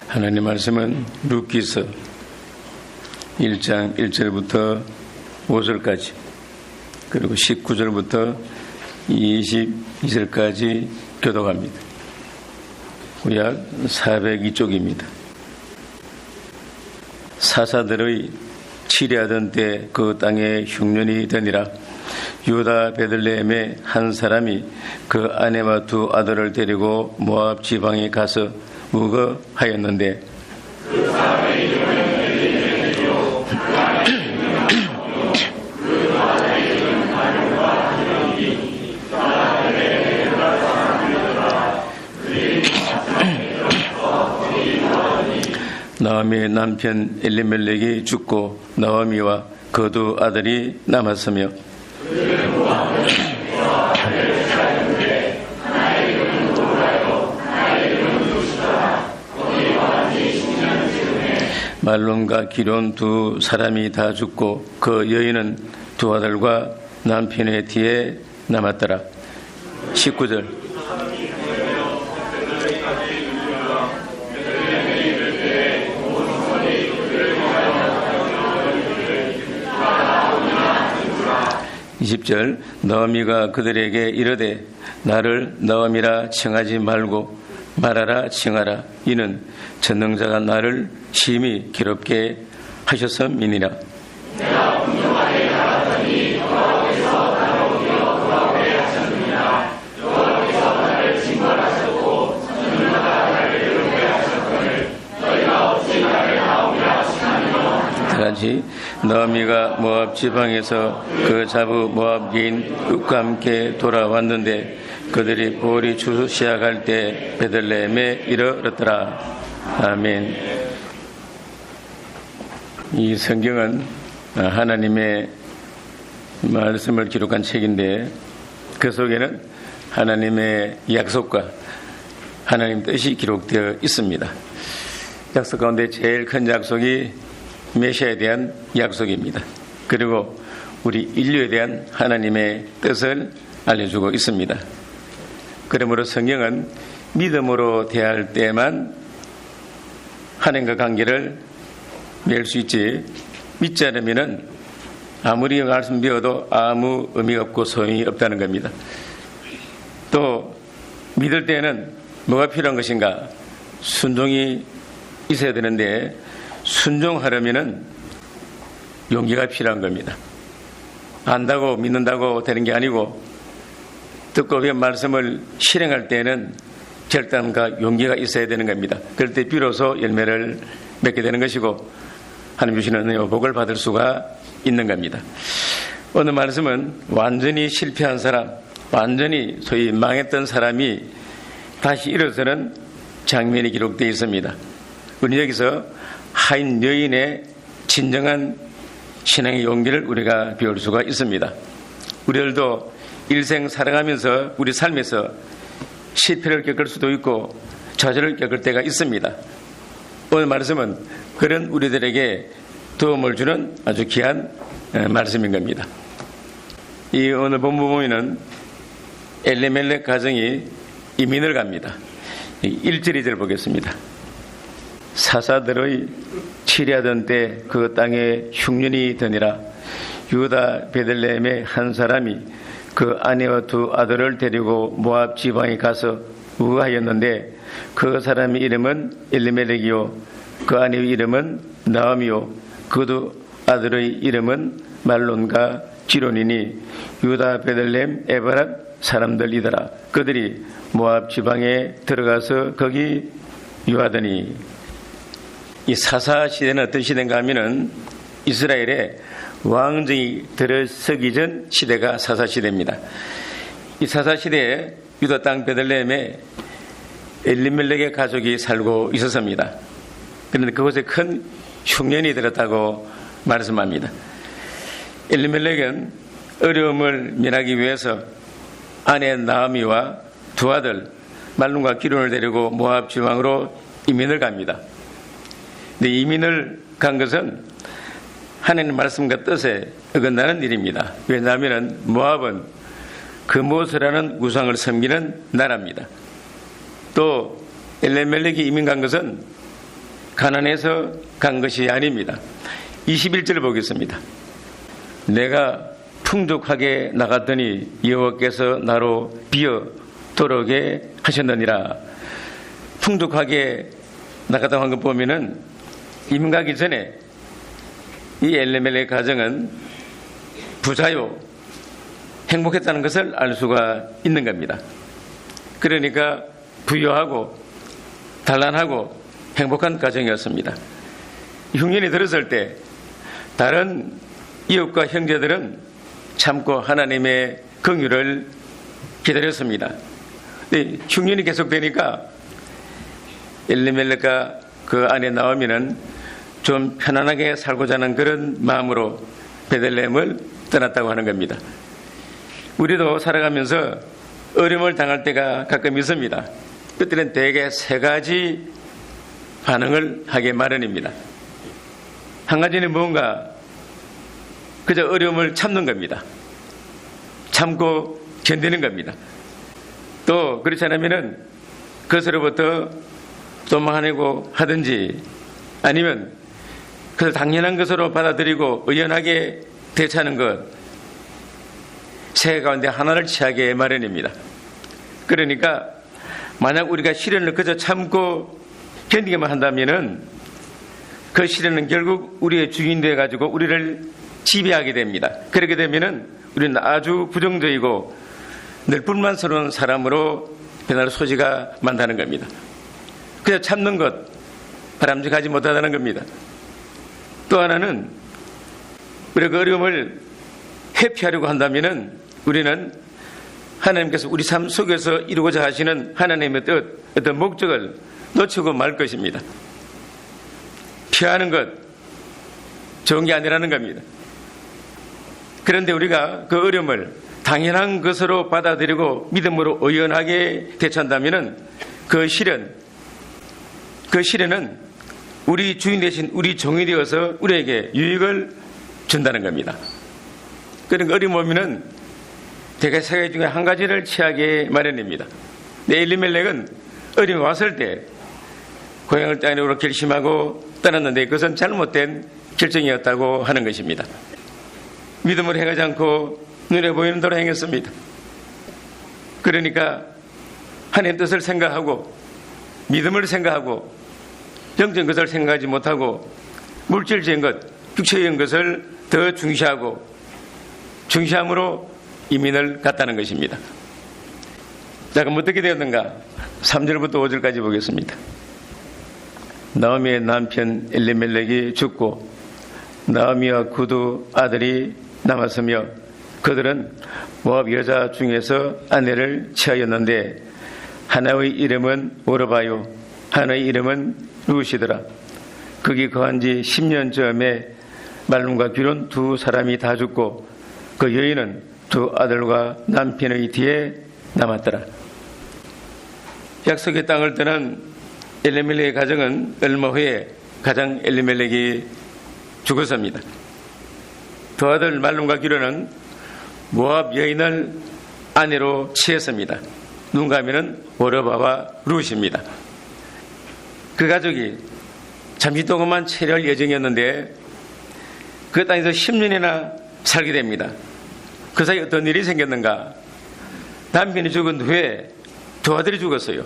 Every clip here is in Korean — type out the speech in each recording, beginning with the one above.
하나님 말씀은 룻기서 1장 1절부터 5절까지 그리고 19절부터 22절까지 교독합니다. 약 402쪽입니다. 사사들의 치리하던 때 그 땅에 흉년이 되니라. 유다 베들레헴의 한 사람이 그 아내와 두 아들을 데리고 모압 지방에 가서 묵어하였는데 나오미의 남편 엘리멜렉이 죽고 나오미와 그 두 아들이 남았으며 말론과 기론 두 사람이 다 죽고 그 여인은 두 아들과 남편의 뒤에 남았더라. 19절 나오미가 그들에게 이르되 나를 나오미라 칭하지 말고 말하라 칭하라. 이는 전능자가 나를 심히 괴롭게 하셨음이니라. 내가 분명하게 말하더니 여호와께서 나를 오히려 돌아오게 하셨느니라. 여호와께서 나를 징벌하셨고 전능자가 나를 괴롭게 하셨거늘 너희가 어찌 나를 나오미라 칭하며. 다같이 나오미가 모압 지방에서 그 자부 모압기인 룻과 함께 돌아왔는데 그들이 볼이 추수 시작할 때 베들레헴에 이르렀더라. 아멘. 이 성경은 하나님의 말씀을 기록한 책인데 그 속에는 하나님의 약속과 하나님 뜻이 기록되어 있습니다. 약속 가운데 제일 큰 약속이 메시아에 대한 약속입니다. 그리고 우리 인류에 대한 하나님의 뜻을 알려주고 있습니다. 그러므로 성경은 믿음으로 대할 때만 하나님과 관계를 맺을 수 있지, 믿지 않으면 아무리 말씀 배워도 아무 의미가 없고 소용이 없다는 겁니다. 또 믿을 때는 뭐가 필요한 것인가? 순종이 있어야 되는데 순종하려면 용기가 필요한 겁니다. 안다고 믿는다고 되는 게 아니고 듣고 배운 말씀을 실행할 때는 결단과 용기가 있어야 되는 겁니다. 그럴 때 비로소 열매를 맺게 되는 것이고 하나님 주시는 은혜와 복을 받을 수가 있는 겁니다. 오늘 말씀은 완전히 실패한 사람, 완전히 소위 망했던 사람이 다시 일어서는 장면이 기록되어 있습니다. 우리 여기서 하인 여인의 진정한 신앙의 용기를 우리가 배울 수가 있습니다. 우리들도 일생 살아가면서 우리 삶에서 실패를 겪을 수도 있고 좌절을 겪을 때가 있습니다. 오늘 말씀은 그런 우리들에게 도움을 주는 아주 귀한 말씀인 겁니다. 이 오늘 본문 보면은 엘리멜렉 가정이 이민을 갑니다. 1절 2절 보겠습니다. 사사들의 치리하던 때 그 땅에 흉년이 드니라. 유다 베들레헴의 한 사람이 그 아내와 두 아들을 데리고 모압 지방에 가서 우하였는데 그 사람의 이름은 엘리멜렉이요 그 아내의 이름은 나오미요 그 두 아들의 이름은 말론과 기론이니 유다 베들레헴 에브랏 사람들이더라. 그들이 모압 지방에 들어가서 거기 유하더니. 이 사사 시대는 어떤 시대인가 하면은 이스라엘에 왕정이 들어서기 전 시대가 사사 시대입니다. 이 사사 시대에 유다 땅 베들레헴에 엘리멜렉의 가족이 살고 있었습니다. 그런데 그곳에 큰 흉년이 들었다고 말씀합니다. 엘리멜렉은 어려움을 면하기 위해서 아내 나오미와 두 아들 말론과 기론을 데리고 모압 지방으로 이민을 갑니다. 근데 이민을 간 것은 하나님 말씀과 뜻에 어긋나는 일입니다. 왜냐하면 모압은 그모스라는 우상을 섬기는 나라입니다. 또 엘리멜렉이 이민 간 것은 가난해서 간 것이 아닙니다. 21절 보겠습니다. 내가 풍족하게 나갔더니 여호와께서 나로 비어 돌아오게 하셨느니라. 풍족하게 나갔다고 한 거 보면은 이민 가기 전에 이 엘리멜렉 가정은 부자요 행복했다는 것을 알 수가 있는 겁니다. 그러니까 부유하고 단란하고 행복한 가정이었습니다. 흉년이 들었을 때 다른 이웃과 형제들은 참고 하나님의 긍휼을 기다렸습니다. 근데 흉년이 계속되니까 엘리멜렉과 그 안에 나오면은 좀 편안하게 살고자 하는 그런 마음으로 베들레헴을 떠났다고 하는 겁니다. 우리도 살아가면서 어려움을 당할 때가 가끔 있습니다. 그때는 대개 세 가지 반응을 하게 마련입니다. 한 가지는 뭔가 그저 어려움을 참는 겁니다. 참고 견디는 겁니다. 또 그렇지 않으면은 그것으로부터 도망하려고 하든지 아니면 그것을 당연한 것으로 받아들이고 의연하게 대처하는 것, 세 가운데 하나를 취하게 마련입니다. 그러니까 만약 우리가 시련을 그저 참고 견디기만 한다면은 그 시련은 결국 우리의 주인이 되어가지고 우리를 지배하게 됩니다. 그렇게 되면은 우리는 아주 부정적이고 늘 불만스러운 사람으로 변할 소지가 많다는 겁니다. 그냥 참는 것, 바람직하지 못하다는 겁니다. 또 하나는 우리가 그 어려움을 회피하려고 한다면은 우리는 하나님께서 우리 삶 속에서 이루고자 하시는 하나님의 뜻, 어떤 목적을 놓치고 말 것입니다. 피하는 것, 좋은 게 아니라는 겁니다. 그런데 우리가 그 어려움을 당연한 것으로 받아들이고 믿음으로 의연하게 대처한다면은 그 시련은 우리 주인 대신 우리 종이 되어서 우리에게 유익을 준다는 겁니다. 그러니까 어려움 오면은 대개 세 가지 중에 한 가지를 취하게 마련입니다. 엘리멜렉은 어려움이 왔을 때 고향을 떠나려고 결심하고 떠났는데 그것은 잘못된 결정이었다고 하는 것입니다. 믿음으로 행하지 않고 눈에 보이는 대로 행했습니다. 그러니까 하나님 뜻을 생각하고 믿음을 생각하고 영적인 것을 생각하지 못하고 물질적인 것, 육체적인 것을 더 중시함으로 이민을 갔다는 것입니다. 자, 그럼 어떻게 되었는가? 3절부터 5절까지 보겠습니다. 나오미의 남편 엘리멜렉이 죽고 나오미와 그 아들이 남았으며 그들은 모압 여자 중에서 아내를 취하였는데 하나의 이름은 오르바요 하나의 이름은 루시더라. 거기 거한 지 10년 쯤에 말룸과 기론 두 사람이 다 죽고 그 여인은 두 아들과 남편의 뒤에 남았더라. 약속의 땅을 떠난 엘리멜렉의 가정은 얼마 후에 가장 엘리멜렉이 죽었습니다. 두 아들 말룸과 기론은 모압 여인을 아내로 취했습니다. 누군가 하면은 오르바와 룻입니다. 그 가족이 잠시 동안만 체류할 예정이었는데 그 땅에서 10년이나 살게 됩니다. 그 사이 어떤 일이 생겼는가? 남편이 죽은 후에 두 아들이 죽었어요.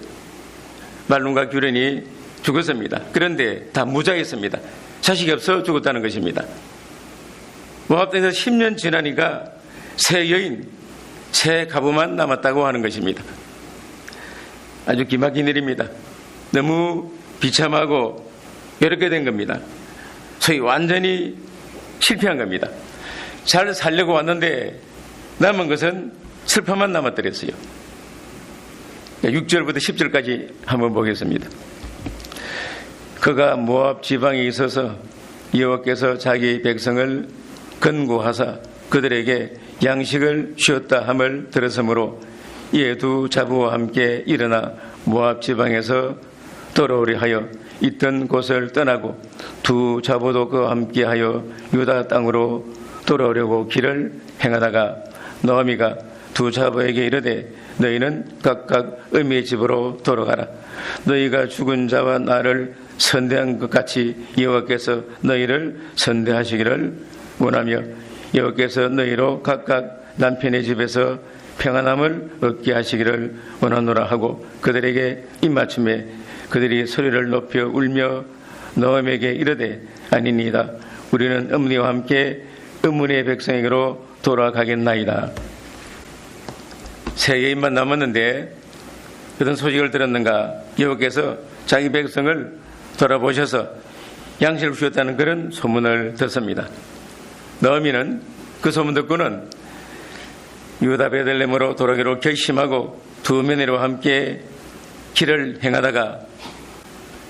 말룸과 기론이 죽었습니다. 그런데 다 무자였습니다. 자식이 없어 죽었다는 것입니다. 모압 땅에서 10년 지나니까 새 여인, 새 가부만 남았다고 하는 것입니다. 아주 기막힌 일입니다. 너무 비참하고 이렇게 된 겁니다. 소위 완전히 실패한 겁니다. 잘 살려고 왔는데 남은 것은 슬픔만 남았더랬어요. 6절부터 10절까지 한번 보겠습니다. 그가 모압 지방에 있어서 여호와께서 자기 백성을 건고하사 그들에게 양식을 주었다 함을 들었으므로 이에 두 자부와 함께 일어나 모압 지방에서 돌아오려 하여 있던 곳을 떠나고 두 자부도 그와 함께하여 유다 땅으로 돌아오려고 길을 행하다가 노아미가 두 자부에게 이르되 너희는 각각 어미의 집으로 돌아가라. 너희가 죽은 자와 나를 선대한 것 같이 여호와께서 너희를 선대하시기를 원하며 여호와께서 너희로 각각 남편의 집에서 평안함을 얻게 하시기를 원하노라 하고 그들에게 입맞춤에 그들이 소리를 높여 울며 너음에게 이르되 아니니이다. 우리는 어머니와 함께 어머니의 백성에게로 돌아가겠나이다. 3개인만 남았는데 어떤 소식을 들었는가? 여호와께서 자기 백성을 돌아보셔서 양식을 주셨다는 그런 소문을 듣습니다. 너미는 그 소문 듣고는 유다 베들레헴으로 돌아가기로 결심하고 2 며느리와 함께 길을 행하다가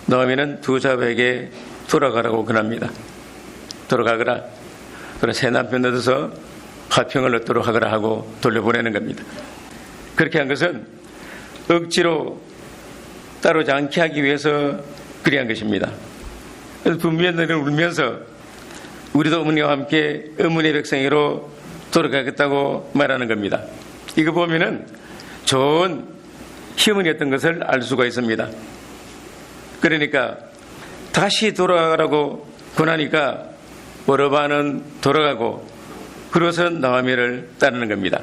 너미는 2 자매에게 돌아가라고 권합니다. 돌아가거라. 그래 새 남편 얻어서 화평을 얻도록 하거라 하고 돌려보내는 겁니다. 그렇게 한 것은 억지로 따르지 않게 하기 위해서 그리한 것입니다. 그래서 분명히는 울면서 우리도 어머니와 함께 어머니의 백성으로 돌아가겠다고 말하는 겁니다. 이거 보면은 좋은 희문이었던 것을 알 수가 있습니다. 그러니까 다시 돌아가라고 권하니까 오르바는 돌아가고 그것은 나오미를 따르는 겁니다.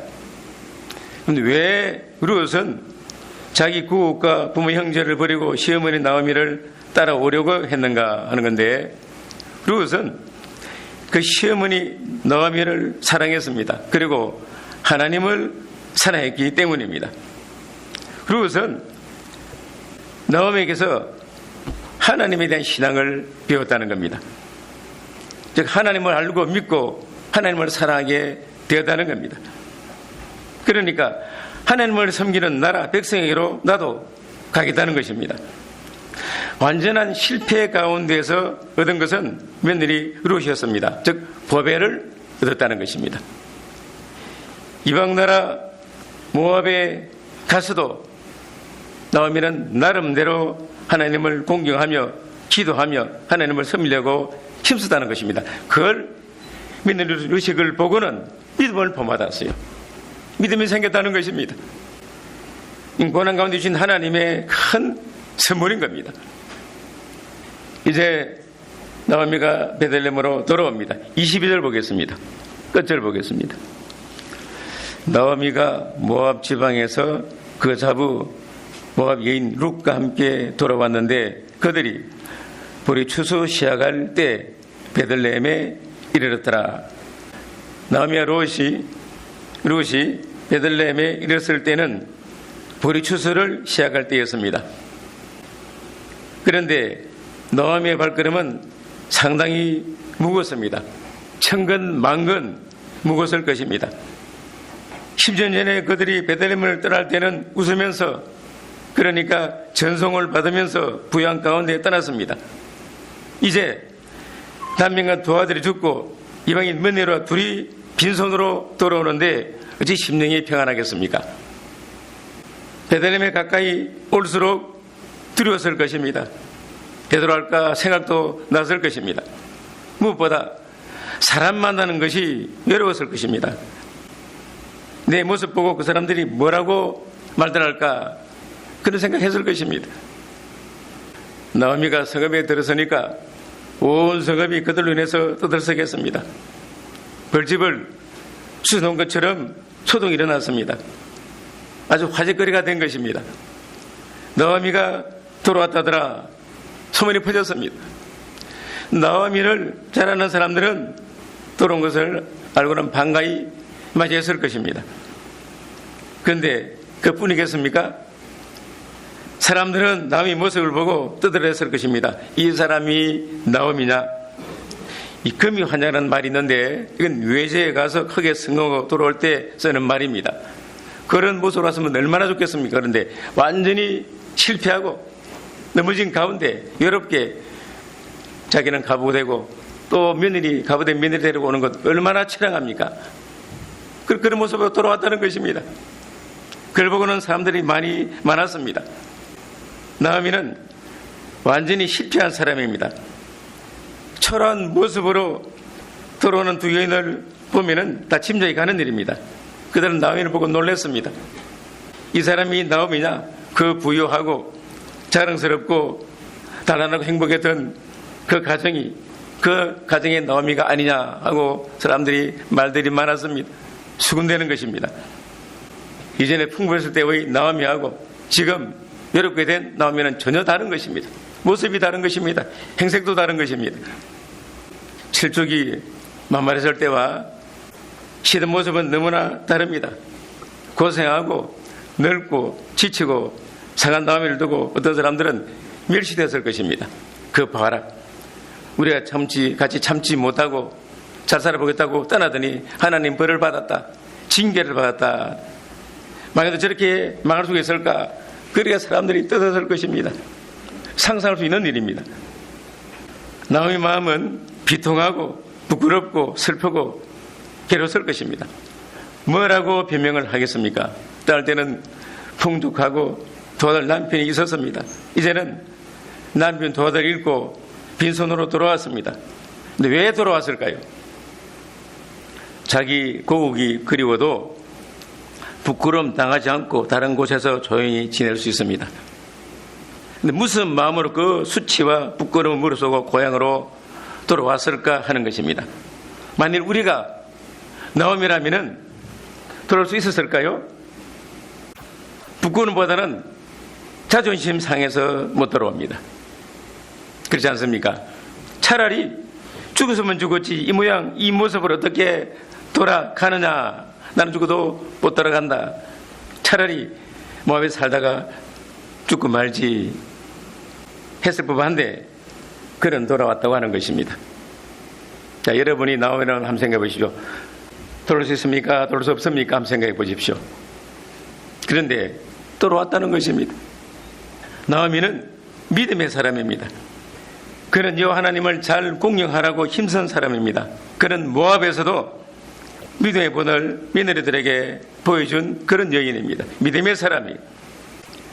그런데 왜 룻은 자기 구옥과 부모 형제를 버리고 시어머니 나오미를 따라오려고 했는가 하는 건데 룻은 그 시어머니 나오미를 사랑했습니다. 그리고 하나님을 사랑했기 때문입니다. 룻은 나오미에게서 하나님에 대한 신앙을 배웠다는 겁니다. 즉 하나님을 알고 믿고 하나님을 사랑하게 되었다는 겁니다. 그러니까 하나님을 섬기는 나라 백성에게로 나도 가겠다는 것입니다. 완전한 실패 가운데서 얻은 것은 며느리 룻이었습니다. 즉 보배를 얻었다는 것입니다. 이방 나라 모압에 가서도 나오미는 나름대로 하나님을 공경하며 기도하며 하나님을 섬기려고 힘쓰다는 것입니다. 그걸 며느리 룻이 그걸 보고는 믿음을 범받았어요. 믿음이 생겼다는 것입니다. 고난 가운데 주신 하나님의 큰 선물인 겁니다. 이제 나오미가 베들레헴으로 돌아옵니다. 22절 보겠습니다. 끝절 보겠습니다. 나오미가 모압 지방에서 그 자부 모압 여인 룻과 함께 돌아왔는데 그들이 보리 추수 시작할 때 베들레헴에 이르렀더라. 나오미와 룻이 베들레헴에 이르렀을 때는 보리 추수를 시작할 때였습니다. 그런데 나오미의 발걸음은 상당히 무겁습니다. 천근 만근 무거웠을 것입니다. 10년 전에 그들이 베들레헴을 떠날 때는 웃으면서 그러니까 전송을 받으면서 부양 가운데 떠났습니다. 이제 남편과 두 아들이 죽고 이방인 며느리와 둘이 빈손으로 돌아오는데 어찌 심령이 평안하겠습니까? 베들레헴에 가까이 올수록 두려웠을 것입니다. 되돌아갈까 생각도 났을 것입니다. 무엇보다 사람 만나는 것이 외로웠을 것입니다. 내 모습 보고 그 사람들이 뭐라고 말들 할까 그런 생각했을 것입니다. 나오미가 성읍에 들어서니까 온 성읍이 그들로 인해서 떠들썩했습니다. 벌집을 쑤놓은 것처럼 소동이 일어났습니다. 아주 화제거리가 된 것입니다. 나오미가 돌아왔다더라 소문이 퍼졌습니다. 나오미를 잘 아는 사람들은 돌아온 것을 알고는 반가이 맞이했을 것입니다. 그런데 그뿐이겠습니까? 사람들은 나오미 모습을 보고 떠들었을 것입니다. 이 사람이 나오미냐? 이 금이 환장하는 말이 있는데 이건 외제에 가서 크게 승하고 돌아올 때 쓰는 말입니다. 그런 모습으로 왔으면 얼마나 좋겠습니까? 그런데 완전히 실패하고 넘어진 가운데 외롭게 자기는 가부되고 또 며느리 가부된 며느리 데리고 오는 것 얼마나 처량합니까? 그런 모습으로 돌아왔다는 것입니다. 그걸 보고는 사람들이 많았습니다. 나오미는 완전히 실패한 사람입니다. 초라한 모습으로 돌아오는 두 여인을 보면은 다 짐작이 가는 일입니다. 그들은 나오미를 보고 놀랐습니다. 이 사람이 나오미냐? 그 부유하고 자랑스럽고 단란하고 행복했던 그 가정의 나오미가 아니냐 하고 말들이 많았습니다. 수군대는 것입니다. 이전에 풍부했을 때의 나오미하고 지금 외롭게 된 나오미는 전혀 다른 것입니다. 모습이 다른 것입니다. 행색도 다른 것입니다. 칠족이 만만했을 때와 시든 모습은 너무나 다릅니다. 고생하고 늙고 지치고 상한 나오미를 두고 어떤 사람들은 멸시됐을 것입니다. 그 봐라, 우리가 같이 참지 못하고 잘 살아보겠다고 떠나더니 하나님 벌을 받았다, 징계를 받았다. 만약에 저렇게 망할 수가 있을까? 그러니까 사람들이 떠들었을 것입니다. 상상할 수 있는 일입니다. 나오미 마음은 비통하고 부끄럽고 슬프고 괴로웠을 것입니다. 뭐라고 변명을 하겠습니까? 떠날 때는 풍족하고 도와줄 남편이 있었습니다. 이제는 남편 도와줄 잃고 빈손으로 돌아왔습니다. 근데 왜 돌아왔을까요? 자기 고국이 그리워도 부끄러움 당하지 않고 다른 곳에서 조용히 지낼 수 있습니다. 근데 무슨 마음으로 그 수치와 부끄러움을 무릅쓰고 고향으로 돌아왔을까 하는 것입니다. 만일 우리가 나오미라면은 돌아올 수 있었을까요? 부끄러움보다는 자존심 상해서 못 돌아옵니다. 그렇지 않습니까? 차라리 죽었으면 죽었지 이 모양 이 모습으로 어떻게 돌아가느냐, 나는 죽어도 못 돌아간다, 차라리 모압에 살다가 죽고 말지 했을 법한데 그는 돌아왔다고 하는 것입니다. 자, 여러분이 나오면 한번 생각해 보십시오. 돌아올 수 있습니까? 돌아올 수 없습니까? 한번 생각해 보십시오. 그런데 돌아왔다는 것입니다. 나오미는 믿음의 사람입니다. 그는 여호와 하나님을 잘 공경하라고 힘쓴 사람입니다. 그는 모압에서도 믿음의 본을 며느리들에게 보여준 그런 여인입니다. 믿음의 사람이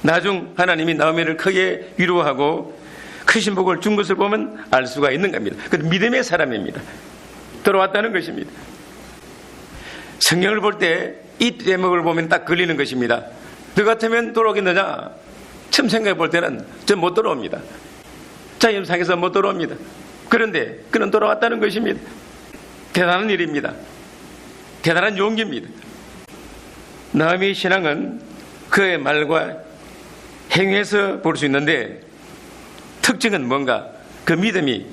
나중 하나님이 나오미를 크게 위로하고 크신 복을 준 것을 보면 알 수가 있는 겁니다. 그 믿음의 사람입니다. 돌아왔다는 것입니다. 성경을 볼 때 이 대목을 보면 딱 걸리는 것입니다. 너 같으면 돌아오겠느냐? 처음 생각해 볼 때는 전 못 돌아옵니다. 자연상에서 못 돌아옵니다. 그런데 그는 돌아왔다는 것입니다. 대단한 일입니다. 대단한 용기입니다. 나오미의 신앙은 그의 말과 행위에서 볼 수 있는데 특징은 뭔가? 그 믿음이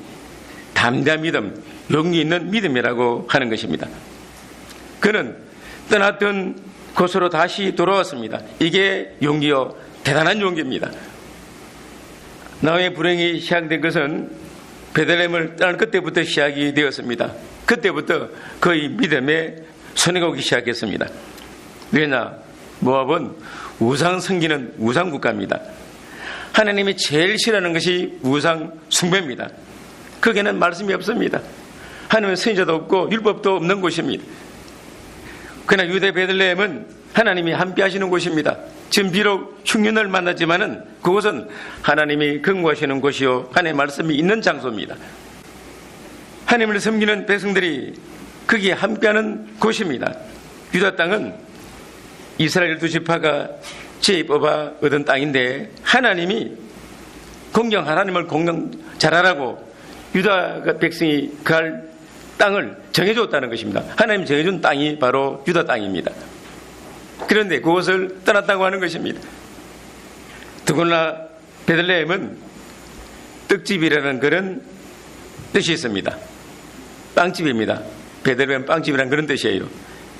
담대한 믿음, 용기 있는 믿음이라고 하는 것입니다. 그는 떠났던 곳으로 다시 돌아왔습니다. 이게 용기요, 대단한 용기입니다. 나오미의 불행이 시작된 것은 베들레헴을 떠날 그때부터 시작이 되었습니다. 그때부터 그의 믿음에 손해가 오기 시작했습니다. 왜냐? 모압은 우상 섬기는 우상 국가입니다. 하나님이 제일 싫어하는 것이 우상 숭배입니다. 거기에는 말씀이 없습니다. 하나님의 선지자도 없고 율법도 없는 곳입니다. 그러나 유대 베들레헴은 하나님이 함께 하시는 곳입니다. 지금 비록 흉년을 만났지만은 그곳은 하나님이 근무하시는 곳이요, 하나님의 말씀이 있는 장소입니다. 하나님을 섬기는 백성들이 거기에 함께하는 곳입니다. 유다 땅은 이스라엘 12지파가 제의 뽑아 얻은 땅인데 하나님이 하나님을 공경 잘하라고 유다 백성이 갈 땅을 정해줬다는 것입니다. 하나님 정해준 땅이 바로 유다 땅입니다. 그런데 그것을 떠났다고 하는 것입니다. 더구나 베들레헴은 떡집이라는 그런 뜻이 있습니다. 빵집입니다. 베들레헴 빵집이라는 그런 뜻이에요.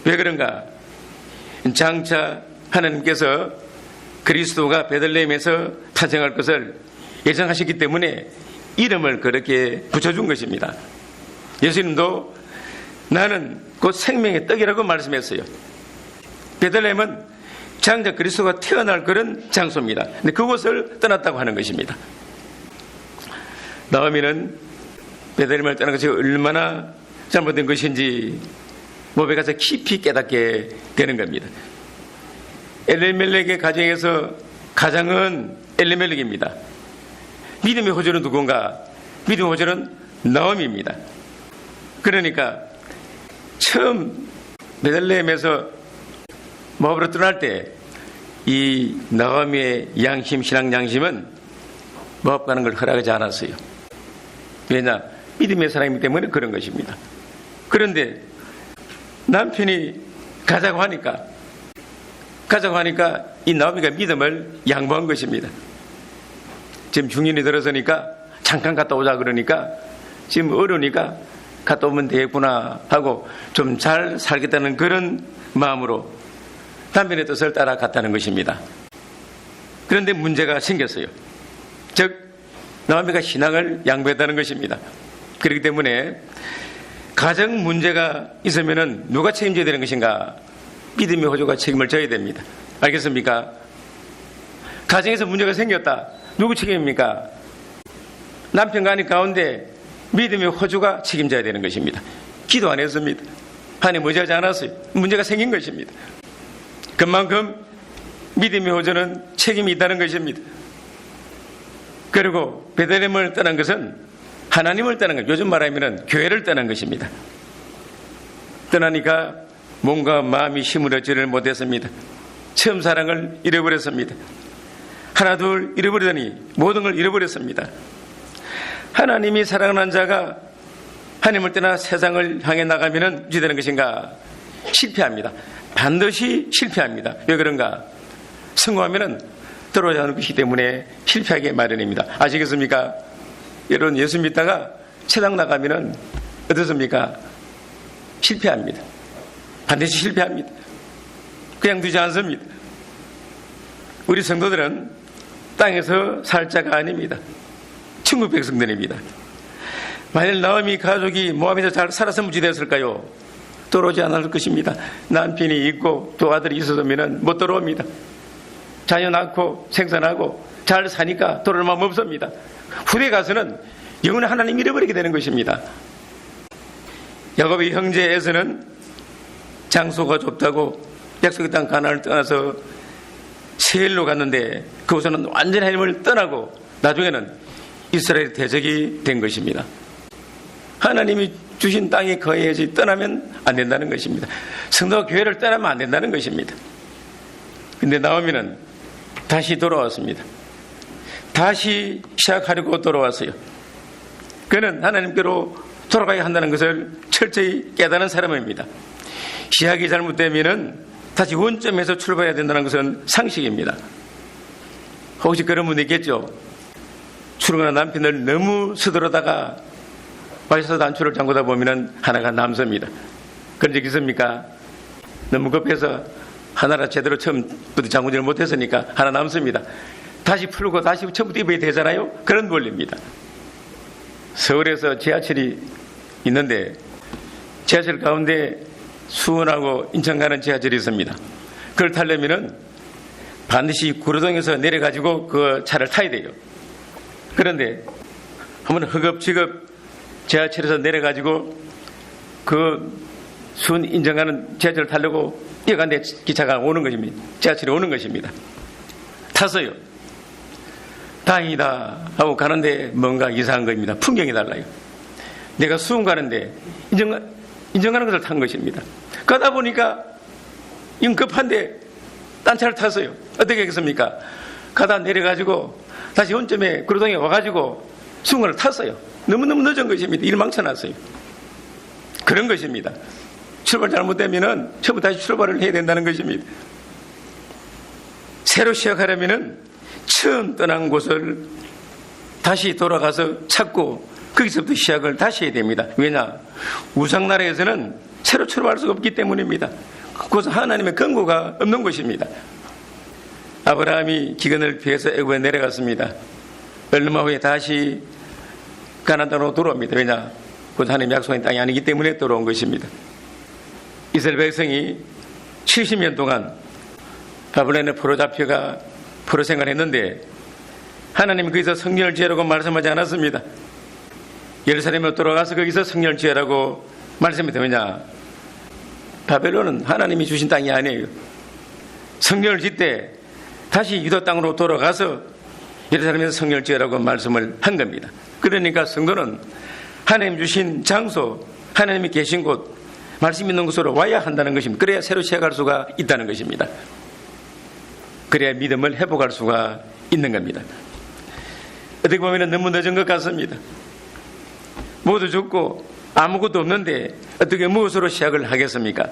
왜 그런가? 장차 하나님께서 그리스도가 베들레헴에서 탄생할 것을 예정하셨기 때문에 이름을 그렇게 붙여준 것입니다. 예수님도 나는 곧 생명의 떡이라고 말씀했어요. 베들레헴은 장차 그리스도가 태어날 그런 장소입니다. 근데 그곳을 떠났다고 하는 것입니다. 나오미는 베들레헴을 떠난 것이 얼마나 잘못된 것인지 모압에 가서 깊이 깨닫게 되는 겁니다. 엘리멜렉의 가정에서 가장은 엘리멜렉입니다. 믿음의 호주는 누군가? 믿음의 호주는 나오미입니다. 그러니까 처음 베들레헴에서 모압으로 떠날 때 이 나오미의 양심, 신앙 양심은 모압 가는 걸 허락하지 않았어요. 왜냐? 믿음의 사람이기 때문에 그런 것입니다. 그런데 남편이 가자고 하니까 이 나오미가 믿음을 양보한 것입니다. 지금 중년이 들어서니까 잠깐 갔다 오자 그러니까 지금 어려우니까 갔다 오면 되겠구나 하고 좀 잘 살겠다는 그런 마음으로 남편의 뜻을 따라 갔다는 것입니다. 그런데 문제가 생겼어요. 즉 나오미가 신앙을 양보했다는 것입니다. 그렇기 때문에 가정 문제가 있으면 누가 책임져야 되는 것인가? 믿음의 호주가 책임을 져야 됩니다. 알겠습니까? 가정에서 문제가 생겼다. 누구 책임입니까? 남편과 아내 가운데 믿음의 호주가 책임져야 되는 것입니다. 기도 안 했습니다. 하나님 의지하지 않았어요. 문제가 생긴 것입니다. 그만큼 믿음의 호주는 책임이 있다는 것입니다. 그리고 베들레헴을 떠난 것은 하나님을 떠난 것, 요즘 말하면 교회를 떠난 것입니다. 떠나니까 몸과 마음이 힘을 얻지를 못했습니다. 처음 사랑을 잃어버렸습니다. 하나 둘 잃어버리더니 모든 걸 잃어버렸습니다. 하나님이 사랑하는 자가 하나님을 떠나 세상을 향해 나가면 유지되는 것인가? 실패합니다. 반드시 실패합니다. 왜 그런가? 성공하면 들어오지 않을 것이기 때문에 실패하게 마련입니다. 아시겠습니까? 여러분 예수 믿다가 세상 나가면 어떻습니까? 실패합니다. 반드시 실패합니다. 그냥 두지 않습니다. 우리 성도들은 땅에서 살 자가 아닙니다. 천국 백성들입니다. 만일 나오미 가족이 모압에서 잘 살았으면 어찌 됐을까요? 들어오지 않을 것입니다. 남편이 있고 또 아들이 있었으면 못 들어옵니다. 자녀 낳고 생산하고 잘 사니까 돌아올 마음 없습니다. 후대 가서는 영원히 하나님 잃어버리게 되는 것입니다. 야곱의 형제 에서는 장소가 좁다고 약속의 땅 가나안을 떠나서 세일로 갔는데 그곳에는 완전히 하나님을 떠나고 나중에는 이스라엘 대적이 된 것입니다. 하나님이 주신 땅에 거해야지 떠나면 안 된다는 것입니다. 성도가 교회를 떠나면 안 된다는 것입니다. 근데 나오미는 다시 돌아왔습니다. 다시 시작하려고 돌아왔어요. 그는 하나님께로 돌아가야 한다는 것을 철저히 깨닫는 사람입니다. 시작이 잘못되면 다시 원점에서 출발해야 된다는 것은 상식입니다. 혹시 그런 분도 있겠죠? 출근한 남편을 너무 서두르다가 와이셔츠 단추를 잠그다 보면 하나가 남습니다. 그런 적 있습니까? 너무 급해서 하나라 제대로 처음부터 잠그지를 못했으니까 하나 남습니다. 다시 풀고 다시 처음부터 입어야 되잖아요. 그런 원리입니다. 서울에서 지하철이 있는데 지하철 가운데 수원하고 인천 가는 지하철이 있습니다. 그걸 타려면은 반드시 구로동에서 내려가지고 그 차를 타야 돼요. 그런데 한번 허겁지겁 지하철에서 내려가지고 그 수원 인천 가는 지하철을 타려고 뛰어가는데 기차가 오는 것입니다. 지하철이 오는 것입니다. 탔어요. 다행이다 하고 가는데 뭔가 이상한 겁니다. 풍경이 달라요. 내가 수원 가는데 인천 가는 것을 탄 것입니다. 가다 보니까 이건 급한데 딴 차를 탔어요. 어떻게 하겠습니까? 가다 내려가지고 다시 원점에 구로동에 와가지고 수원을 탔어요. 너무너무 늦은 것입니다. 일 망쳐놨어요. 그런 것입니다. 출발 잘못되면은 처음부터 다시 출발을 해야 된다는 것입니다. 새로 시작하려면은 처음 떠난 곳을 다시 돌아가서 찾고 거기서부터 시작을 다시 해야 됩니다. 왜냐? 우상나라에서는 새로 출발할 수가 없기 때문입니다. 그것은 하나님의 근거가 없는 것입니다. 아브라함이 기근을 피해서 애굽에 내려갔습니다. 얼마 후에 다시 가나안 땅으로 돌아옵니다. 왜냐? 그것은 하나님 약속한 땅이 아니기 때문에 돌아온 것입니다. 이스라엘 백성이 70년 동안 바벨론에 포로 잡혀가 포로 생활했는데 하나님이 거기서 성전을 지으라고 말씀하지 않았습니다. 예루살렘에 돌아가서 거기서 성전을 지으라고 말씀했다. 왜냐? 바벨론은 하나님이 주신 땅이 아니에요. 성전을 짓되 다시 유다 땅으로 돌아가서 예루살렘에서 성전을 지으라고 말씀을 한 겁니다. 그러니까 성도는 하나님 주신 장소, 하나님이 계신 곳, 말씀 있는 곳으로 와야 한다는 것입니다. 그래야 새로 시작할 수가 있다는 것입니다. 그래야 믿음을 회복할 수가 있는 겁니다. 어떻게 보면 너무 늦은 것 같습니다. 모두 죽고 아무것도 없는데 어떻게 무엇으로 시작을 하겠습니까?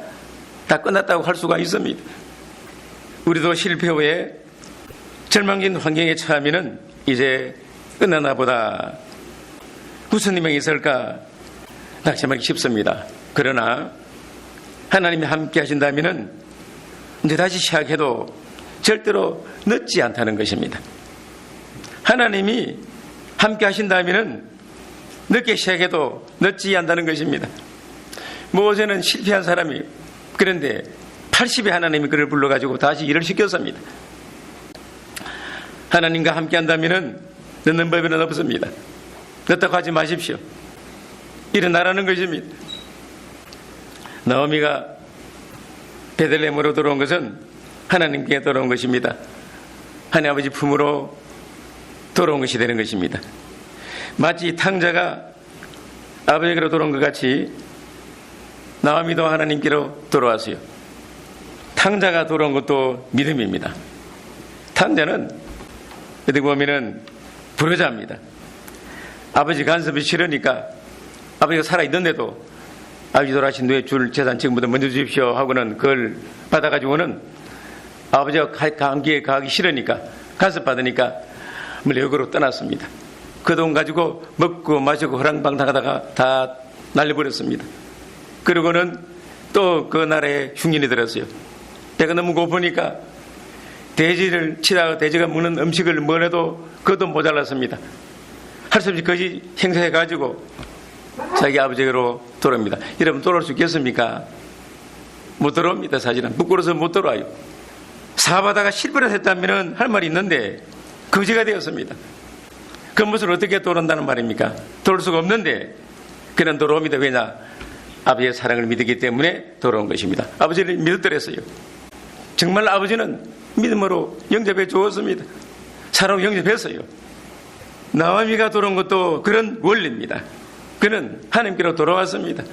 다 끝났다고 할 수가 있습니다. 우리도 실패 후에 절망적인 환경에 처하면은 이제 끝나나 보다 무슨 희망이 있을까 낙심하기 쉽습니다. 그러나 하나님이 함께 하신다면은 이제 다시 시작해도 절대로 늦지 않다는 것입니다. 하나님이 함께 하신다면은 늦게 시작해도 늦지 않다는 것입니다. 모세는 실패한 사람이 그런데 80에 하나님이 그를 불러가지고 다시 일을 시켰습니다. 하나님과 함께 한다면은 늦는 법에는 없습니다. 늦다고 하지 마십시오. 일어나라는 것입니다. 나오미가 베들레헴으로 들어온 것은 하나님께 돌아온 것입니다. 하나님 아버지 품으로 돌아온 것이 되는 것입니다. 마치 탕자가 아버지께로 돌아온 것 같이 나오미도 하나님께로 돌아왔어요. 탕자가 돌아온 것도 믿음입니다. 탕자는 어떻게 보면은 불효자입니다. 아버지 간섭이 싫으니까 아버지가 살아있는데도 아버지 돌아가신 후에 줄 재산 지금부터 먼저 주십시오 하고는 그걸 받아가지고는 아버지가 감기에 가기 싫으니까 간섭 받으니까 외국으로 떠났습니다. 그 돈 가지고 먹고 마시고 허랑방탕하다가 다 날려버렸습니다. 그러고는 또 그 나라에 흉년이 들었어요. 배가 너무 고프니까 돼지를 치다가 돼지가 먹는 음식을 먹어도 그것도 모자랐습니다. 할 수 없이 거지 행사해가지고 자기 아버지로 돌아옵니다. 여러분 돌아올 수 있겠습니까? 못 돌아옵니다. 사실은 부끄러워서 못 돌아와요. 사바다가 실패를 했다면 할 말이 있는데 거지가 되었습니다. 그 모습을 어떻게 돌아온다는 말입니까? 돌아올 수가 없는데 그는 돌아옵니다. 왜냐? 아버지의 사랑을 믿었기 때문에 돌아온 것입니다. 아버지를 믿었더랬어요. 정말 아버지는 믿음으로 영접해 주었습니다. 사랑으로 영접했어요. 나오미가 돌아온 것도 그런 원리입니다. 그는 하나님께로 돌아왔습니다.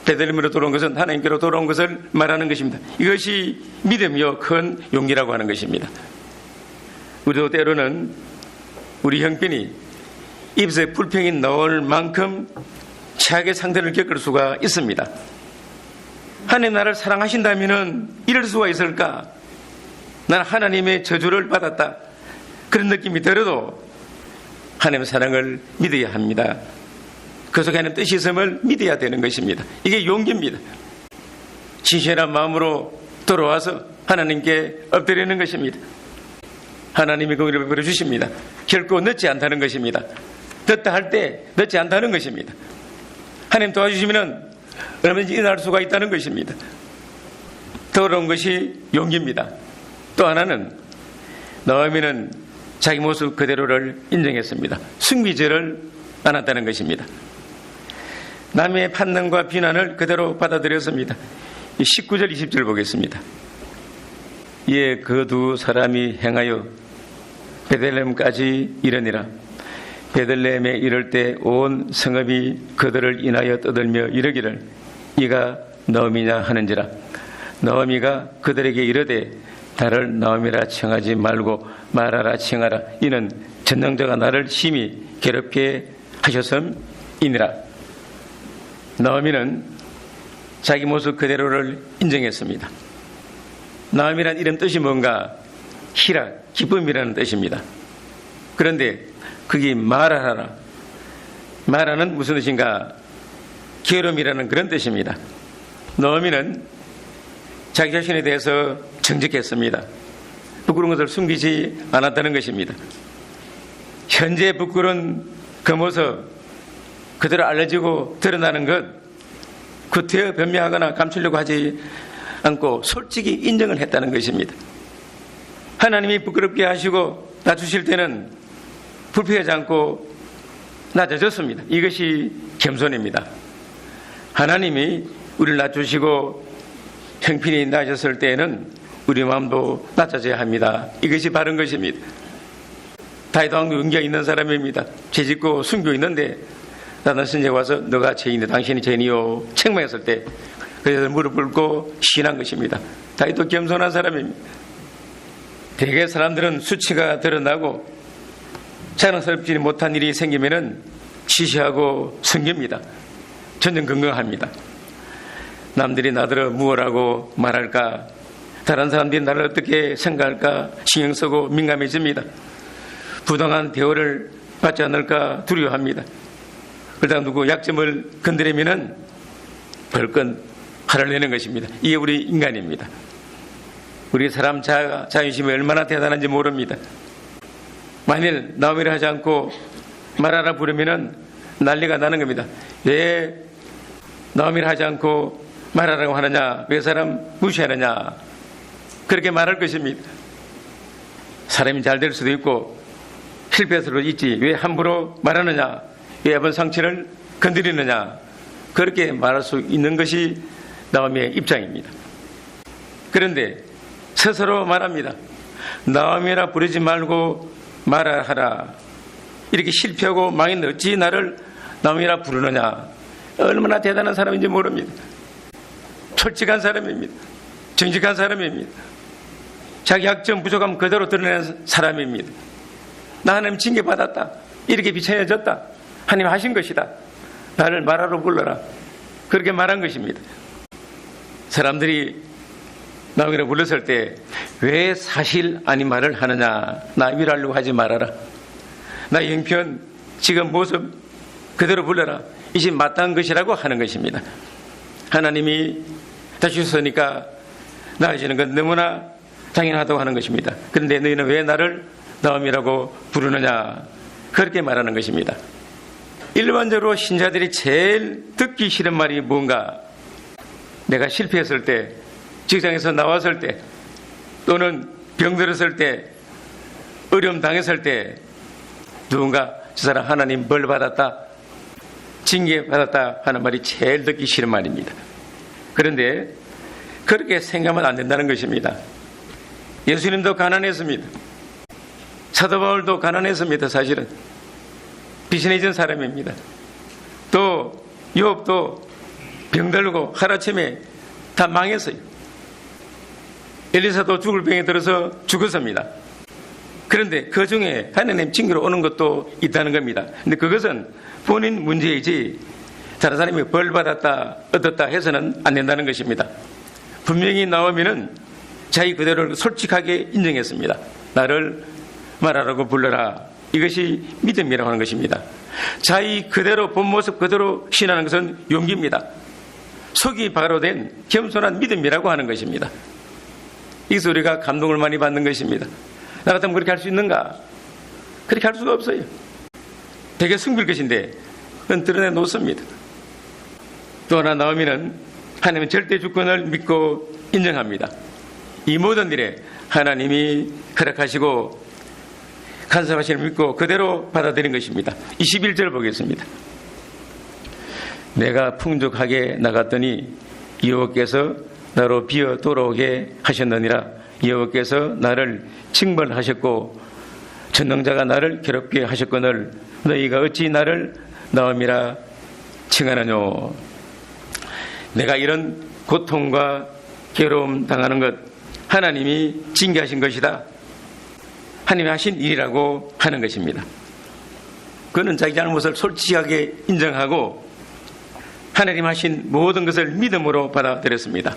베들레헴으로 돌아온 것은 하나님께로 돌아온 것을 말하는 것입니다. 이것이 믿음이요 큰 용기라고 하는 것입니다. 우리도 때로는 우리 형편이 입에 불평이 나올 만큼 최악의 상태를 겪을 수가 있습니다. 하나님 나를 사랑하신다면 이럴 수가 있을까? 나는 하나님의 저주를 받았다. 그런 느낌이 들어도 하나님의 사랑을 믿어야 합니다. 그 속에 하나님 뜻이 있음을 믿어야 되는 것입니다. 이게 용기입니다. 진실한 마음으로 돌아와서 하나님께 엎드리는 것입니다. 하나님이 공의를 베풀어 주십니다. 결코 늦지 않다는 것입니다. 듣다 할 때 늦지 않다는 것입니다. 하나님 도와주시면 얼마든지 일어날 수가 있다는 것입니다. 더러운 것이 용기입니다. 또 하나는 나오미는 자기 모습 그대로를 인정했습니다. 숭비죄를 안 했다는 것입니다. 남의 판단과 비난을 그대로 받아들였습니다. 19절 20절 보겠습니다. 이에 그 두 사람이 행하여 베들레헴까지 이르니라. 베들레헴에 이를 때 온 성읍이 그들을 인하여 떠들며 이르기를 이가 나오미냐 하는지라. 나오미가 그들에게 이르되 나를 나오미라 칭하지 말고 마라라 칭하라. 이는 전능자가 나를 심히 괴롭게 하셨음이니라. 나오미는 자기 모습 그대로를 인정했습니다. 나오미란 이름 뜻이 뭔가? 희락, 기쁨이라는 뜻입니다. 그런데 그게 마라라. 마라는 무슨 뜻인가? 괴로움이라는 그런 뜻입니다. 나오미는 자기 자신에 대해서 정직했습니다. 부끄러운 것을 숨기지 않았다는 것입니다. 현재 부끄러운 그 모습 그대로 알려지고 드러나는 것 구태여 변명하거나 감추려고 하지 않고 솔직히 인정을 했다는 것입니다. 하나님이 부끄럽게 하시고 낮추실 때는 불평하지 않고 낮아졌습니다. 이것이 겸손입니다. 하나님이 우리를 낮추시고 형편이 낮아졌을 때에는 우리 마음도 낮아져야 합니다. 이것이 바른 것입니다. 다윗 왕도 용기가 있는 사람입니다. 죄짓고 숨고 있는데 나는 선지자가 와서 너가 죄인이다 당신이 죄인이요 책망했을 때 그래서 무릎 꿇고 시인한 것입니다. 다윗도 겸손한 사람입니다. 대개 사람들은 수치가 드러나고 자랑스럽지 못한 일이 생기면은 시시하고 숨깁니다. 전전긍긍합니다. 남들이 나더러 무엇라고 말할까, 다른 사람들이 나를 어떻게 생각할까 신경 쓰고 민감해집니다. 부당한 대우를 받지 않을까 두려워합니다. 그러다 누구 약점을 건드리면은 벌건 화를 내는 것입니다. 이게 우리 인간입니다. 우리 사람 자존심이 얼마나 대단한지 모릅니다. 만일 나오미를 하지 않고 말하라 부르면은 난리가 나는 겁니다. 왜 나오미를 하지 않고 말하라고 하느냐, 왜 사람 무시하느냐, 그렇게 말할 것입니다. 사람이 잘 될 수도 있고 실패할 수도 있지, 왜 함부로 말하느냐, 왜 아픈 상처를 건드리느냐, 그렇게 말할 수 있는 것이 나오미의 입장입니다. 그런데 스스로 말합니다. 나오미라 부르지 말고 말하라. 이렇게 실패하고 망했는데 어찌 나를 나오미라 부르느냐. 얼마나 대단한 사람인지 모릅니다. 솔직한 사람입니다. 정직한 사람입니다. 자기 약점 부족함 그대로 드러내는 사람입니다. 나 하나님 징계받았다, 이렇게 비춰져졌다, 하나님 하신 것이다, 나를 말하러 불러라, 그렇게 말한 것입니다. 사람들이 나오미를 불렀을 때 왜 사실 아닌 말을 하느냐, 나 위로하려고 하지 말아라, 나 형편 지금 모습 그대로 불러라, 이제 마땅한 것이라고 하는 것입니다. 하나님이 다시 주셨으니까 나아지는 건 너무나 당연하다고 하는 것입니다. 그런데 너희는 왜 나를 나오미라고 부르느냐, 그렇게 말하는 것입니다. 일반적으로 신자들이 제일 듣기 싫은 말이 뭔가, 내가 실패했을 때, 직장에서 나왔을 때, 또는 병들었을 때, 어려움 당했을 때 누군가 저 사람 하나님 벌 받았다, 징계 받았다 하는 말이 제일 듣기 싫은 말입니다. 그런데 그렇게 생각하면 안 된다는 것입니다. 예수님도 가난했습니다. 사도 바울도 가난했습니다. 사실은 비신해진 사람입니다. 또 욥도 병들고 하루아침에 다 망했어요. 엘리사도 죽을 병에 들어서 죽었습니다. 그런데 그 중에 하나님 징계로 오는 것도 있다는 겁니다. 근데 그것은 본인 문제이지 다른 사람이 벌 받았다 얻었다 해서는 안 된다는 것입니다. 분명히 나오면은 자기 그대로를 솔직하게 인정했습니다. 나를 말하라고 불러라, 이것이 믿음이라고 하는 것입니다. 자기 그대로 본 모습 그대로 신하는 것은 용기입니다. 속이 바로 된 겸손한 믿음이라고 하는 것입니다. 이것을 우리가 감동을 많이 받는 것입니다. 나 같으면 그렇게 할 수 있는가? 그렇게 할 수가 없어요. 되게 승부일 것인데 그건 드러내 놓습니다. 또 하나 나오미는 하나님의 절대 주권을 믿고 인정합니다. 이 모든 일에 하나님이 허락하시고 간섭하시는 믿고 그대로 받아들인 것입니다. 21절 보겠습니다. 내가 풍족하게 나갔더니 여호와께서 나로 비어 돌아오게 하셨느니라. 여호와께서 나를 징벌하셨고 전능자가 나를 괴롭게 하셨거늘 너희가 어찌 나를 나오미라 칭하느뇨. 내가 이런 고통과 괴로움 당하는 것 하나님이 징계하신 것이다, 하나님이 하신 일이라고 하는 것입니다. 그는 자기 잘못을 솔직하게 인정하고 하나님 하신 모든 것을 믿음으로 받아들였습니다.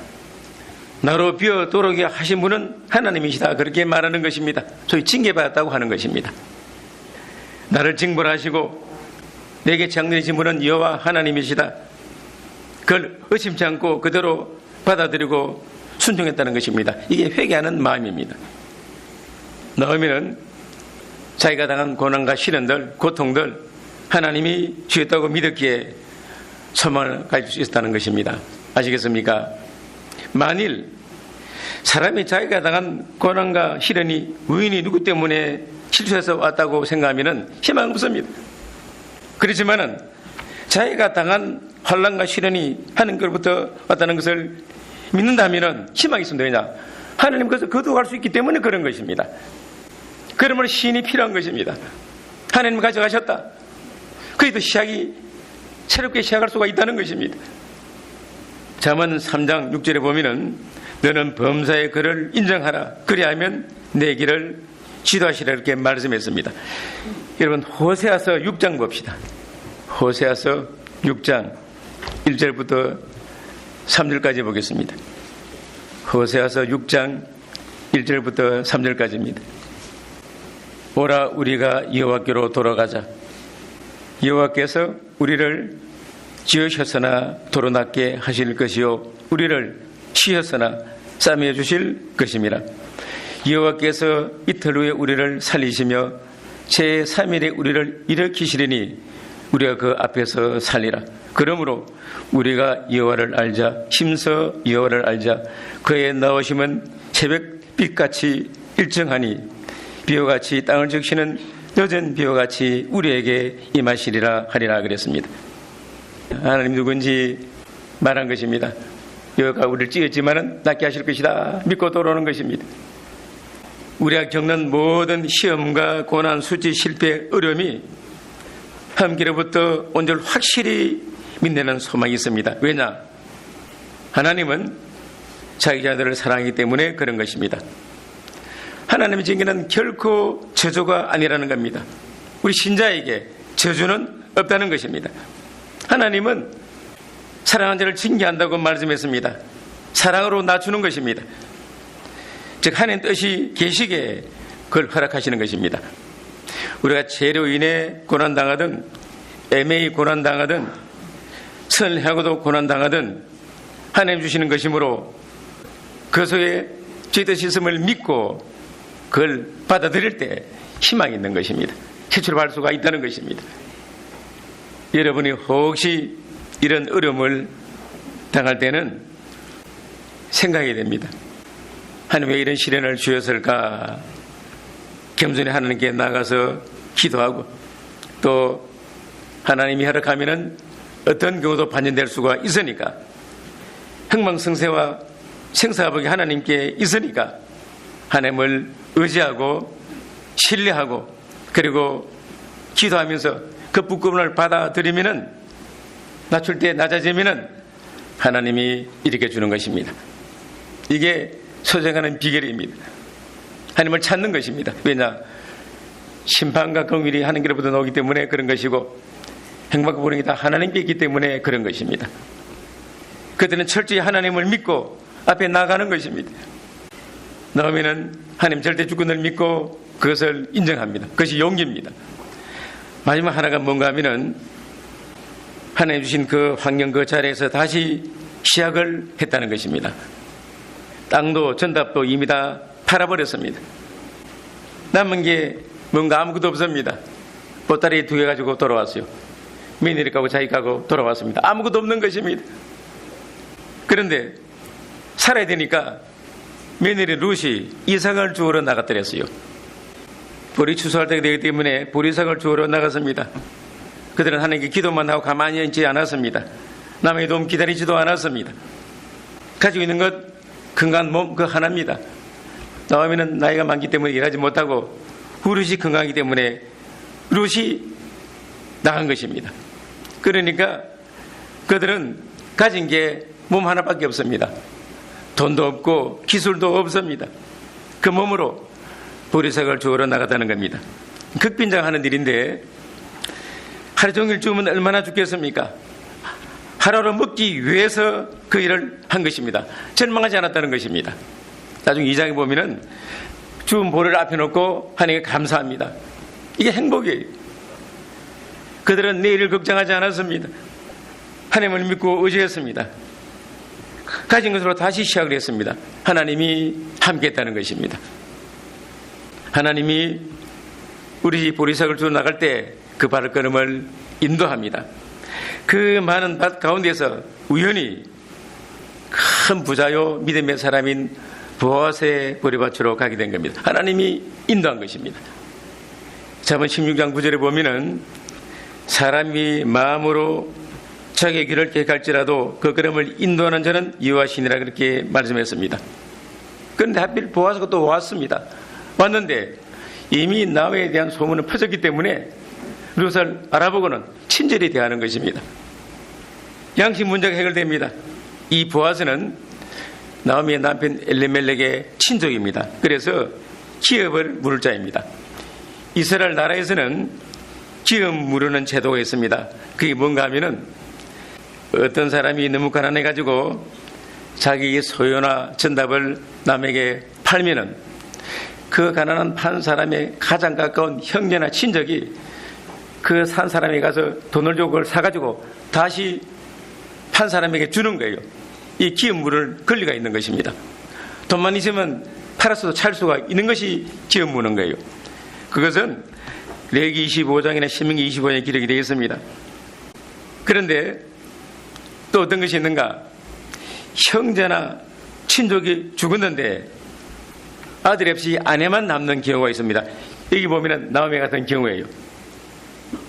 나로 비어 돌아오게 하신 분은 하나님이시다, 그렇게 말하는 것입니다. 소위 징계받았다고 하는 것입니다. 나를 징벌하시고 내게 장례하신 분은 여호와 하나님이시다, 그걸 의심치 않고 그대로 받아들이고 순종했다는 것입니다. 이게 회개하는 마음입니다. 나오미는 자기가 당한 고난과 시련들, 고통들 하나님이 주셨다고 믿었기에 소망을 가질 수 있었다는 것입니다. 아시겠습니까? 만일 사람이 자기가 당한 고난과 시련이 우연히 누구 때문에 실수해서 왔다고 생각하면 희망 없습니다. 그렇지만은 자기가 당한 환난과 시련이 하나님께로부터 왔다는 것을 믿는다면 희망이 있습니다. 왜냐? 하나님 그것을 거두어갈 수 있기 때문에 그런 것입니다. 그러므로 시인이 필요한 것입니다. 하나님 가져가셨다. 그래도 시작이 새롭게 시작할 수가 있다는 것입니다. 잠언 3장 6절에 보면은 너는 범사의 그를 인정하라. 그리하면 내기를 지도하시라 이렇게 말씀했습니다. 여러분 호세아서 6장 봅시다. 호세아서 6장 1절부터 3절까지 보겠습니다. 호세아서 6장 1절부터 3절까지입니다. 오라 우리가 여호와께로 돌아가자. 여호와께서 우리를 지으셨으나 도로 낮게 하실 것이요 우리를 치셨으나 싸매어 주실 것임이라. 여호와께서 이틀 후에 우리를 살리시며 제3일에 우리를 일으키시리니 우리가 그 앞에서 살리라. 그러므로 우리가 여호와를 알자. 힘써 여호와를 알자. 그의 나오심은 새벽빛같이 일정하니 비와같이 땅을 적시는 늦은 비와같이 우리에게 임하시리라 하리라 그랬습니다. 하나님 누군지 말한 것입니다. 여호와가 우리를 찌었지만은 낫게 하실 것이다 믿고 돌아오는 것입니다. 우리가 겪는 모든 시험과 고난, 수치, 실패, 어려움이 하나님께로부터 온 줄 확실히 믿는 소망이 있습니다. 왜냐? 하나님은 자기 자들을 사랑하기 때문에 그런 것입니다. 하나님의 징계는 결코 저주가 아니라는 겁니다. 우리 신자에게 저주는 없다는 것입니다. 하나님은 사랑하는 자를 징계한다고 말씀했습니다. 사랑으로 낮추는 것입니다. 즉 하나님 뜻이 계시기에 그걸 허락하시는 것입니다. 우리가 죄로 인해 고난당하든 애매히 고난당하든 선을 행하고도 고난당하든 하나님 주시는 것이므로 그 속에 죄 뜻이 있음을 믿고 그걸 받아들일 때 희망이 있는 것입니다. 해출할 수가 있다는 것입니다. 여러분이 혹시 이런 어려움을 당할 때는 생각해야 됩니다. 하나님 왜 이런 시련을 주셨을까? 겸손히 하나님께 나가서 기도하고 또 하나님이 허락하면은 어떤 경우도 반전될 수가 있으니까 흥망성쇠와 생사복이 하나님께 있으니까 하나님을 의지하고 신뢰하고 그리고 기도하면서 그 부끄러움을 받아들이면은 낮출 때 낮아지면은 하나님이 이렇게 주는 것입니다. 이게 소생하는 비결입니다. 하나님을 찾는 것입니다. 왜냐? 심판과 긍휼이 하나님께로부터 나오기 때문에 그런 것이고 행복과 불행이 다 하나님께 있기 때문에 그런 것입니다. 그들은 철저히 하나님을 믿고 앞에 나가는 것입니다. 나오면은 하나님 절대 주권을 믿고 그것을 인정합니다. 그것이 용기입니다. 마지막 하나가 뭔가 하면은 하나님 주신 그 환경 그 자리에서 다시 시작을 했다는 것입니다. 땅도 전답도 이미 다 팔아버렸습니다. 남은 게 뭔가 아무것도 없습니다. 보따리 2개 가지고 돌아왔어요. 며느리 가고 자기 가고 돌아왔습니다. 아무것도 없는 것입니다. 그런데 살아야 되니까 며느리 룻이 이삭을 주우러 나갔더랬어요. 보리 추수할 때가 되기 때문에 보리삭을 주우러 나갔습니다. 그들은 하나님께 기도만 하고 가만히 있지 않았습니다. 남의 도움 기다리지도 않았습니다. 가지고 있는 것 건강한 몸 그 하나입니다. 나오면은 나이가 많기 때문에 일하지 못하고 룻이 건강하기 때문에 룻이 나간 것입니다. 그러니까 그들은 가진 게 몸 하나밖에 없습니다. 돈도 없고 기술도 없습니다. 그 몸으로 보리삭을 주우러 나갔다는 겁니다. 극빈장하는 일인데 하루 종일 주우면 얼마나 죽겠습니까? 하루로 먹기 위해서 그 일을 한 것입니다. 절망하지 않았다는 것입니다. 나중에 2장에 보면은 주운 보리를 앞에 놓고 하나님께 감사합니다. 이게 행복이에요. 그들은 내일을 걱정하지 않았습니다. 하나님을 믿고 의지했습니다. 가진 것으로 다시 시작을 했습니다. 하나님이 함께했다는 것입니다. 하나님이 우리 집 보리삭을 주워 나갈 때 그 발걸음을 인도합니다. 그 많은 밭 가운데서 우연히 큰 부자요 믿음의 사람인 보아스의 보리밭으로 가게 된 겁니다. 하나님이 인도한 것입니다. 잠언 16장 9절에 보면은 사람이 마음으로 자기의 길을 계획할지라도 그 걸음을 인도하는 자는 여호와시니라 그렇게 말씀했습니다. 그런데 하필 보아스가 또 왔습니다. 왔는데 이미 나웨에 대한 소문은 퍼졌기 때문에 룻을 알아보고는 친절히 대하는 것입니다. 양식 문제가 해결됩니다. 이 보아스는 나오미의 남편 엘리멜렉의 친족입니다. 그래서 기업을 물을 자입니다. 이스라엘 나라에서는 기업 물으는 제도가 있습니다. 그게 뭔가 하면은 어떤 사람이 너무 가난해가지고 자기 소유나 전답을 남에게 팔면은 그 가난한 판 사람의 가장 가까운 형제나 친족이 그 산 사람에 가서 돈을 주고 그걸 사가지고 다시 판 사람에게 주는 거예요. 이 기업 물을 권리가 있는 것입니다. 돈만 있으면 팔아서도 찰 수가 있는 것이 기업 무는 거예요. 그것은 레위기 25장이나 신명기 25장에 기록이 되어 있습니다. 그런데 또 어떤 것이 있는가? 형제나 친족이 죽었는데 아들이 없이 아내만 남는 경우가 있습니다. 여기 보면 나오미 같은 경우예요.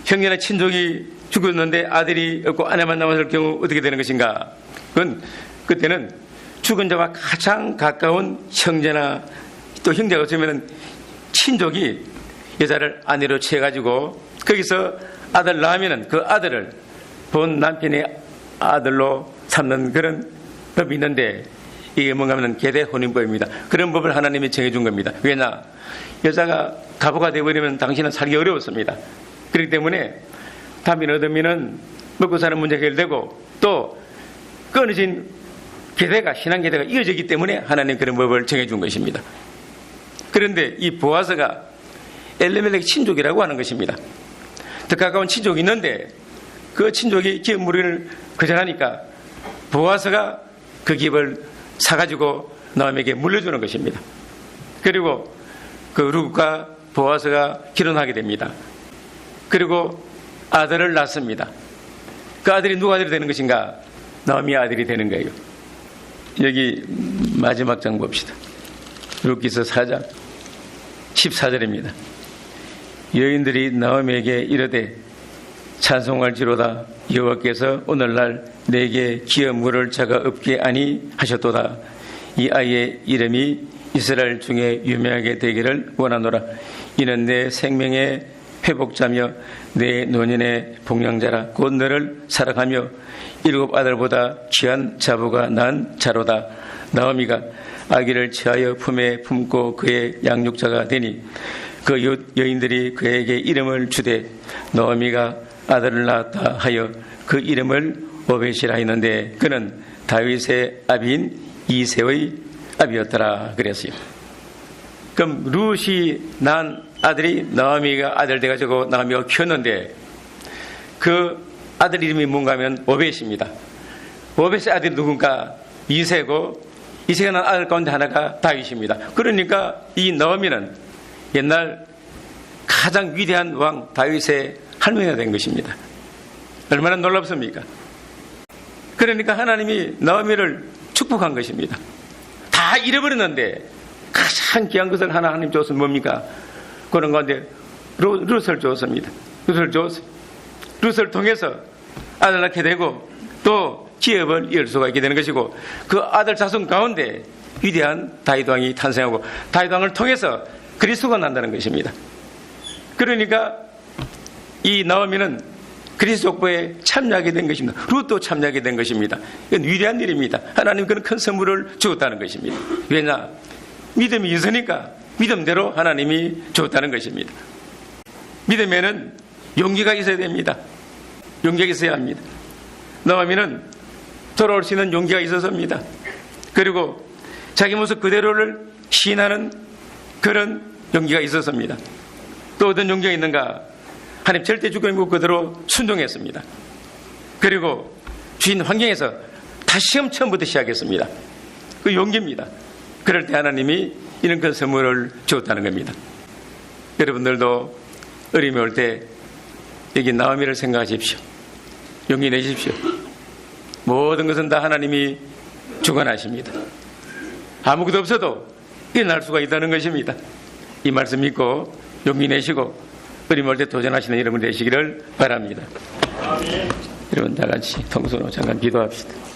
형제나 친족이 죽었는데 아들이 없고 아내만 남았을 경우 어떻게 되는 것인가? 그건 그때는 죽은 자와 가장 가까운 형제나 또 형제가 없으면 친족이 여자를 아내로 취해가지고 거기서 아들 낳으면 그 아들을 본 남편의 아들로 삼는 그런 법이 있는데 이게 뭔가 하면 계대 혼인법입니다. 그런 법을 하나님이 정해준 겁니다. 왜냐? 여자가 가부가 되어버리면 당신은 살기 어려웠습니다. 그렇기 때문에 담이 얻으면 먹고 사는 문제가 해결되고 또 끊어진 계대가 신앙 계대가 이어지기 때문에 하나님 그런 법을 정해준 것입니다. 그런데 이 보아스가 엘리멜렉 친족이라고 하는 것입니다. 더 가까운 친족이 있는데 그 친족이 기업 물을 거절하니까 보아스가 그 기업을 사가지고 나오미에게 물려주는 것입니다. 그리고 그 룻과 보아스가 결혼하게 됩니다. 그리고 아들을 낳습니다. 그 아들이 누가 아들이 되는 것인가? 나오미의 아들이 되는 거예요. 여기 마지막 장 봅시다. 룻기서 4장 14절입니다. 여인들이 나오미에게 이르되 찬송할지로다 여호와께서 오늘날 내게 기업 물을 자가 없게 아니하셨도다. 이 아이의 이름이 이스라엘 중에 유명하게 되기를 원하노라. 이는 내 생명의 회복자며 내 노년의 복량자라. 곧 너를 사랑하며 7 아들보다 귀한 자부가 난 자로다. 나오미가 아기를 취하여 품에 품고 그의 양육자가 되니 그 여인들이 그에게 이름을 주되 나오미가 아들을 낳았다 하여 그 이름을 오벳이라 했는데 그는 다윗의 아비인 이새의 아비였더라 그랬어요. 그럼 룻이 낳은 아들이 나오미가 아들 돼가지고 나오미가 키웠는데 그 아들 이름이 뭔가 하면 오벳입니다. 오벳의 아들이 누군가? 이새고 이새가 낳은 아들 가운데 하나가 다윗입니다. 그러니까 이 나오미는 옛날 가장 위대한 왕 다윗의 할머니가 된 것입니다. 얼마나 놀랍습니까? 그러니까 하나님이 나오미를 축복한 것입니다. 다 잃어버렸는데 가장 귀한 것을 하나님 줬으면 뭡니까? 그런 가운데 룻을 줬습니다. 룻을 통해서 아들 낳게 되고 또 기업을 이을 수가 있게 되는 것이고 그 아들 자손 가운데 위대한 다윗 왕이 탄생하고 다윗 왕을 통해서 그리스도가 난다는 것입니다. 그러니까 이 나오미는 그리스도 족보에 참여하게 된 것입니다. 룻도 참여하게 된 것입니다. 이건 위대한 일입니다. 하나님 그런 큰 선물을 주었다는 것입니다. 왜냐? 믿음이 있으니까 믿음대로 하나님이 주었다는 것입니다. 믿음에는 용기가 있어야 됩니다. 용기가 있어야 합니다. 나오미는 돌아올 수 있는 용기가 있었습니다. 그리고 자기 모습 그대로를 시인하는 그런 용기가 있었습니다. 또 어떤 용기가 있는가? 하나님 절대 주권이고 그대로 순종했습니다. 그리고 주인 환경에서 다시 처음부터 시작했습니다. 그 용기입니다. 그럴 때 하나님이 이런 큰 선물을 주었다는 겁니다. 여러분들도 어려움이 올 때 여기 나오미를 생각하십시오. 용기 내십시오. 모든 것은 다 하나님이 주관하십니다. 아무것도 없어도 일어날 수가 있다는 것입니다. 이 말씀 믿고 용기 내시고 어려움 올 때 도전하시는 여러분 되시기를 바랍니다. 여러분 다 같이 통성으로 잠깐 기도합시다.